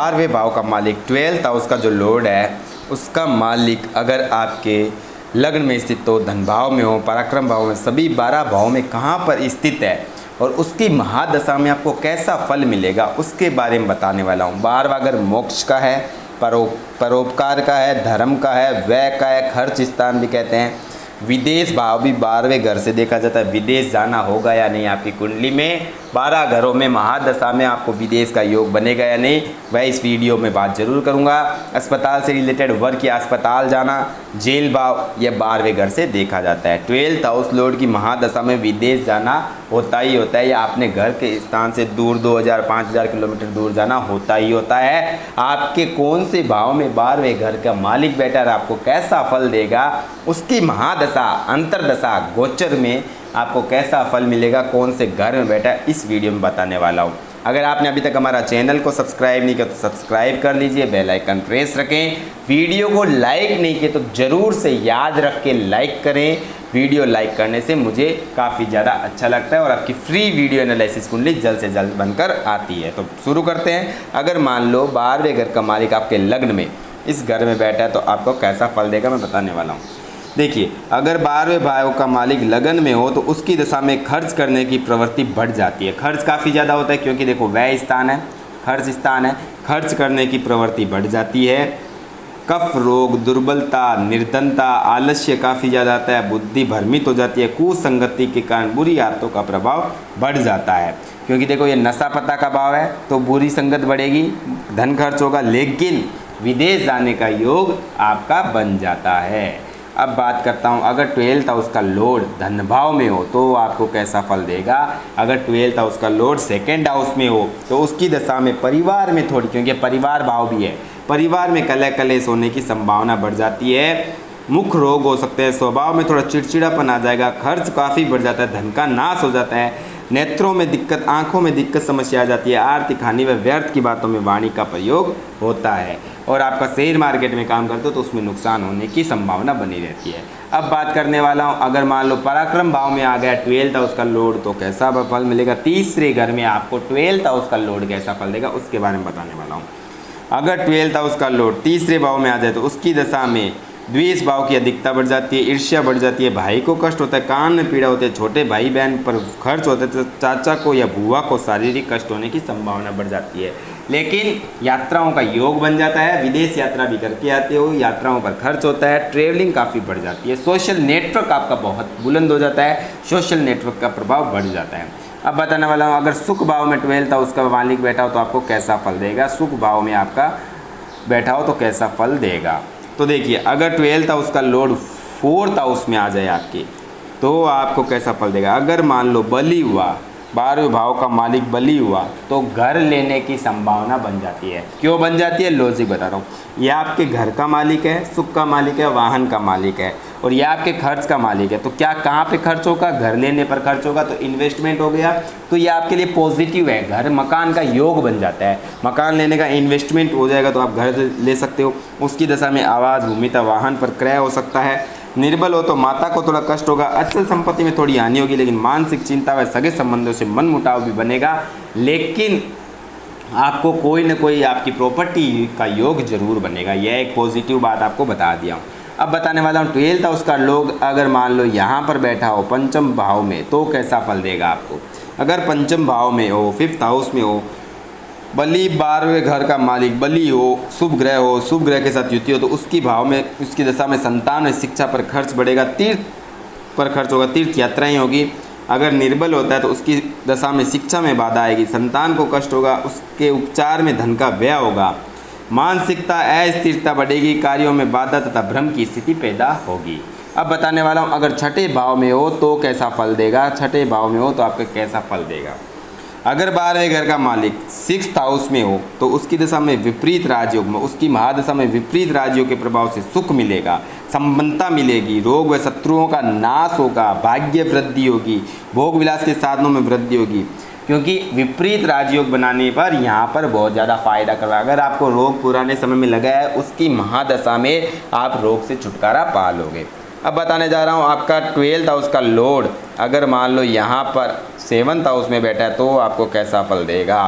12वें भाव का मालिक 12th हाउस का जो लॉर्ड है उसका मालिक अगर आपके लग्न में स्थित हो, धन भाव में हो, पराक्रम भाव में, सभी 12 भाव में कहाँ पर स्थित है और उसकी महादशा में आपको कैसा फल मिलेगा उसके बारे में बताने वाला हूँ। 12वां अगर मोक्ष का है, परोपकार का है, धर्म का है, व्यय का है, खर्च स्थान भी कहते हैं। विदेश भाव भी 12वें घर से देखा जाता है, विदेश जाना होगा या नहीं आपकी कुंडली में, 12 घरों में महादशा में आपको विदेश का योग बनेगा या नहीं, वह इस वीडियो में बात जरूर करूंगा। अस्पताल से रिलेटेड वर्क या अस्पताल जाना, जेल भाव यह 12वें घर से देखा जाता है। 12th हाउस लॉर्ड की महादशा में विदेश जाना होता ही होता है, या आपने घर के स्थान से दूर 2000-5000 किलोमीटर दूर जाना होता ही होता है। आपके कौन से भाव में 12वें घर का मालिक बैठा है, आपको कैसा फल देगा, उसकी महादशा, अंतरदशा, गोचर में आपको कैसा फल मिलेगा, कौन से घर में बैठा है, इस वीडियो में बताने वाला हूँ। अगर आपने अभी तक हमारा चैनल को सब्सक्राइब नहीं किया तो सब्सक्राइब कर लीजिए, बेल आइकन प्रेस रखें। वीडियो को लाइक नहीं किया तो ज़रूर से याद रख के लाइक करें। वीडियो लाइक करने से मुझे काफ़ी ज़्यादा अच्छा लगता है और आपकी फ्री वीडियो एनालिसिस कुंडली जल्द से जल्द बनकर आती है। तो शुरू करते हैं। अगर मान लो 12वें घर का मालिक आपके लग्न में इस घर में बैठा है तो आपको कैसा फल देगा मैं बताने वाला हूँ। देखिए, अगर 12वें भाव का मालिक लगन में हो तो उसकी दशा में खर्च करने की प्रवृत्ति बढ़ जाती है। खर्च काफ़ी ज़्यादा होता है क्योंकि देखो व्यय स्थान है, खर्च स्थान है, खर्च करने की प्रवृत्ति बढ़ जाती है। कफ रोग, दुर्बलता, निर्धनता, आलस्य काफ़ी ज़्यादा आता है, बुद्धि भ्रमित हो जाती है, कुसंगति के कारण बुरी आदतों का प्रभाव बढ़ जाता है। क्योंकि देखो ये नशा पता का भाव है तो बुरी संगत बढ़ेगी, धन खर्च होगा, लेकिन विदेश जाने का योग आपका बन जाता है। अब बात करता हूँ, अगर 12th हाउस का लॉर्ड धन भाव में हो तो आपको कैसा फल देगा। अगर 12th हाउस का लॉर्ड 2nd हाउस में हो तो उसकी दशा में परिवार में थोड़ी, क्योंकि परिवार भाव भी है, परिवार में कलह कलेश होने की संभावना बढ़ जाती है। मुख रोग हो सकते हैं, स्वभाव में थोड़ा चिड़चिड़ापन आ जाएगा, खर्च काफ़ी बढ़ जाता है, धन का नाश हो जाता है, नेत्रों में दिक्कत, आंखों में दिक्कत समस्या आ जाती है, आर्थिक हानि व व्यर्थ की बातों में वाणी का प्रयोग होता है। और आपका शेयर मार्केट में काम करते हो तो उसमें नुकसान होने की संभावना बनी रहती है। अब बात करने वाला हूँ, अगर मान लो पराक्रम भाव में आ गया 12th हाउस का लॉर्ड तो कैसा फल मिलेगा। तीसरे घर में आपको 12th हाउस का लॉर्ड कैसा फल देगा उसके बारे में बताने वाला हूँ। अगर 12th हाउस का लॉर्ड तीसरे भाव में आ जाए तो उसकी दशा में द्वेष भाव की अधिकता बढ़ जाती है, ईर्ष्या बढ़ जाती है, भाई को कष्ट होता है, कान में पीड़ा होती है, छोटे भाई बहन पर खर्च होता है, तो चाचा को या बुआ को शारीरिक कष्ट होने की संभावना बढ़ जाती है। लेकिन यात्राओं का योग बन जाता है, विदेश यात्रा भी करके आते हो, यात्राओं पर खर्च होता है, ट्रेवलिंग काफ़ी बढ़ जाती है, सोशल नेटवर्क आपका बहुत बुलंद हो जाता है, सोशल नेटवर्क का प्रभाव बढ़ जाता है। अब बताने वाला हूँ, अगर सुख भाव में 12th हाउस का मालिक बैठा हो तो आपको कैसा फल देगा। सुख भाव में आपका बैठा हो तो कैसा फल देगा। तो देखिए, अगर 12th हाउस का लॉर्ड 4th हाउस में आ जाए आपके तो आपको कैसा फल देगा। अगर मान लो बली हुआ, 12वें भाव का मालिक बली हुआ तो घर लेने की संभावना बन जाती है। क्यों बन जाती है, लॉजिक बता रहा हूँ। यह आपके घर का मालिक है, सुख का मालिक है, वाहन का मालिक है, और यह आपके खर्च का मालिक है। तो क्या कहाँ पे खर्च होगा, घर लेने पर खर्च होगा, तो इन्वेस्टमेंट हो गया, तो ये आपके लिए पॉजिटिव है। घर मकान का योग बन जाता है, मकान लेने का इन्वेस्टमेंट हो जाएगा तो आप घर ले सकते हो। उसकी दशा में आवास, भूमिता, वाहन पर क्रय हो सकता है। निर्बल हो तो माता को थोड़ा कष्ट होगा, अचल संपत्ति में थोड़ी हानि होगी, लेकिन मानसिक चिंता व सगे संबंधों से मन मुटाव भी बनेगा, लेकिन आपको कोई न कोई आपकी प्रॉपर्टी का योग जरूर बनेगा। यह एक पॉजिटिव बात आपको बता दिया हूँ। अब बताने वाला हूँ 12th हाउस का लोग अगर मान लो यहाँ पर बैठा हो 5th भाव में तो कैसा फल देगा आपको। अगर 5th भाव में हो, 5th हाउस में हो, बली 12वें घर का मालिक बली हो, शुभ ग्रह हो, शुभ ग्रह के साथ युति हो तो उसकी भाव में, उसकी दशा में संतान और शिक्षा पर खर्च बढ़ेगा, तीर्थ पर खर्च होगा, तीर्थ यात्राएं होगी। अगर निर्बल होता है तो उसकी दशा में शिक्षा में बाधा आएगी, संतान को कष्ट होगा, उसके उपचार में धन का व्यय होगा, मानसिकता अस्थिरता बढ़ेगी, कार्यों में बाधा तथा भ्रम की स्थिति पैदा होगी। अब बताने वाला हूँ, अगर 6ठे भाव में हो तो कैसा फल देगा। 6ठे भाव में हो तो आपका कैसा फल देगा। अगर 12वें घर का मालिक 6th हाउस में हो तो उसकी दशा में विपरीत राजयोग में, उसकी महादशा में विपरीत राजयोग के प्रभाव से सुख मिलेगा, संपन्नता मिलेगी, रोग व शत्रुओं का नाश होगा, भाग्य वृद्धि होगी, भोग विलास के साधनों में वृद्धि होगी। क्योंकि विपरीत राजयोग बनाने पर यहाँ पर बहुत ज़्यादा फायदा कर रहा है। अगर आपको रोग पुराने समय में लगा है उसकी महादशा में आप रोग से छुटकारा पा लोगे। अब बताने जा रहा हूँ, आपका 12th हाउस का लॉर्ड अगर मान लो यहाँ पर 7th हाउस में बैठा है तो आपको कैसा फल देगा।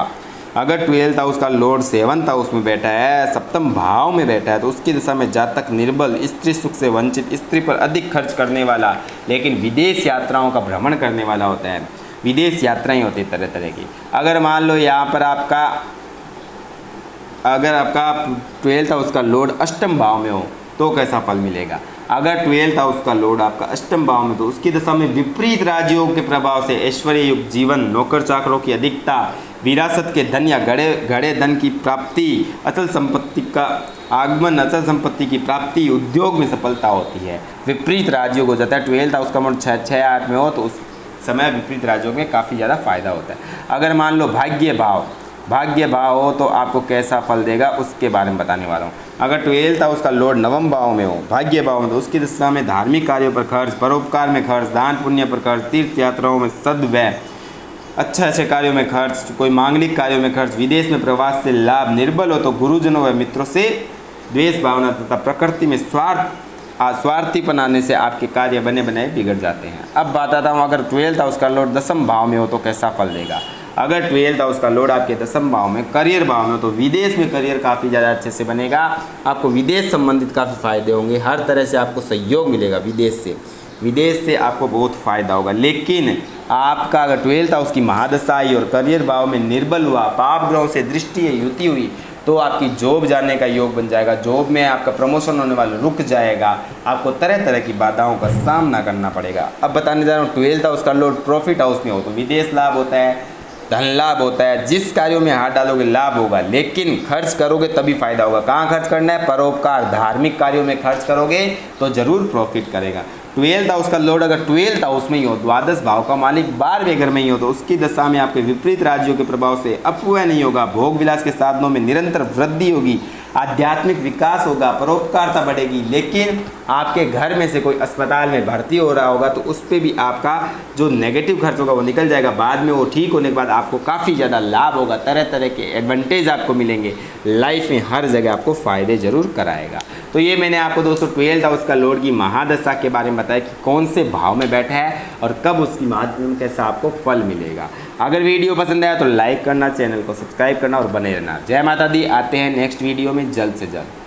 अगर 12th हाउस का लॉर्ड 7th हाउस में बैठा है, सप्तम भाव में बैठा है, तो उसकी दशा में जातक निर्बल, स्त्री सुख से वंचित, स्त्री पर अधिक खर्च करने वाला, लेकिन विदेश यात्राओं का भ्रमण करने वाला होता है। विदेश यात्राएं होती तरह तरह की। अगर मान लो यहाँ पर आपका 12th हाउस का लॉर्ड अष्टम भाव में हो तो कैसा फल मिलेगा। अगर 12th हाउस का लॉर्ड आपका अष्टम भाव में, तो उसकी दशा में विपरीत राजयोग के प्रभाव से ऐश्वर्य युक्त जीवन, नौकर चाकरों की अधिकता, विरासत के धन या घड़े धन की प्राप्ति, अचल संपत्ति का आगमन, अचल संपत्ति की प्राप्ति, उद्योग में सफलता होती है। विपरीत राजयोग हो जाता है। 12th हाउस का मूड 6-8 में हो तो उस समय विपरीत राजयोग में काफ़ी ज़्यादा फायदा होता है। अगर मान लो भाग्य भाव हो तो आपको कैसा फल देगा उसके बारे में बताने वाला हूँ। अगर 12th हाउस का लॉर्ड नवम भाव में हो, भाग्य भाव में, तो उसकी दशा में धार्मिक कार्यों पर खर्च, परोपकार में खर्च, दान पुण्य पर खर्च, तीर्थ यात्राओं में सद्व्यय, अच्छे कार्यों में खर्च, कोई मांगलिक कार्यों में खर्च, विदेश में प्रवास से लाभ, निर्बल हो तो गुरुजनों व मित्रों से द्वेष भावना तथा प्रकृति में स्वार्थीपन आने से आपके कार्य बने बनाए बिगड़ जाते हैं। अब बताता हूँ, अगर 12th हाउस का लॉर्ड दसम भाव में हो तो कैसा फल देगा। अगर 12th हाउस का लॉर्ड आपके दसम भाव में, करियर भाव में हो, तो विदेश में करियर काफ़ी ज़्यादा अच्छे से बनेगा। आपको विदेश संबंधित काफ़ी फायदे होंगे, हर तरह से आपको सहयोग मिलेगा विदेश से आपको बहुत फ़ायदा होगा। लेकिन आपका अगर 12th हाउस की महादशा आई और करियर भाव में निर्बल हुआ, पाप ग्रहों से दृष्टि युति हुई, तो आपकी जॉब जाने का योग बन जाएगा। जॉब में आपका प्रमोशन होने वाला रुक जाएगा, आपको तरह तरह की बाधाओं का सामना करना पड़ेगा। अब बताने जा रहा हूँ, 12th हाउस का लॉर्ड प्रॉफिट हाउस में हो तो विदेश लाभ होता है, धन लाभ होता है। जिस कार्यों में हाथ डालोगे लाभ होगा, लेकिन खर्च करोगे तभी फायदा होगा। कहाँ खर्च करना है? परोपकार, धार्मिक कार्यों में खर्च करोगे तो जरूर प्रॉफिट करेगा। 12th हाउस का लॉर्ड अगर 12th हाउस में ही हो, द्वादश भाव का मालिक 12वें घर में ही हो, तो उसकी दशा में आपके विपरीत राज्यों के प्रभाव से अपव्यय नहीं होगा, भोग विलास के साधनों में निरंतर वृद्धि होगी, आध्यात्मिक विकास होगा, परोपकारता बढ़ेगी। लेकिन आपके घर में से कोई अस्पताल में भर्ती हो रहा होगा तो उस पर भी आपका जो नेगेटिव खर्च होगा वो निकल जाएगा। बाद में वो ठीक होने के बाद आपको काफ़ी ज़्यादा लाभ होगा, तरह तरह के एडवांटेज आपको मिलेंगे। लाइफ में हर जगह आपको फ़ायदे जरूर कराएगा। तो ये मैंने आपको दोस्तों 12th हाउस का लॉर्ड की महादशा के बारे में बताया कि कौन से भाव में बैठा है और कब उसकी माध्यम में कैसा आपको फल मिलेगा। अगर वीडियो पसंद आया तो लाइक करना, चैनल को सब्सक्राइब करना और बने रहना। जय माता दी। आते हैं नेक्स्ट वीडियो में जल्द से जल्द।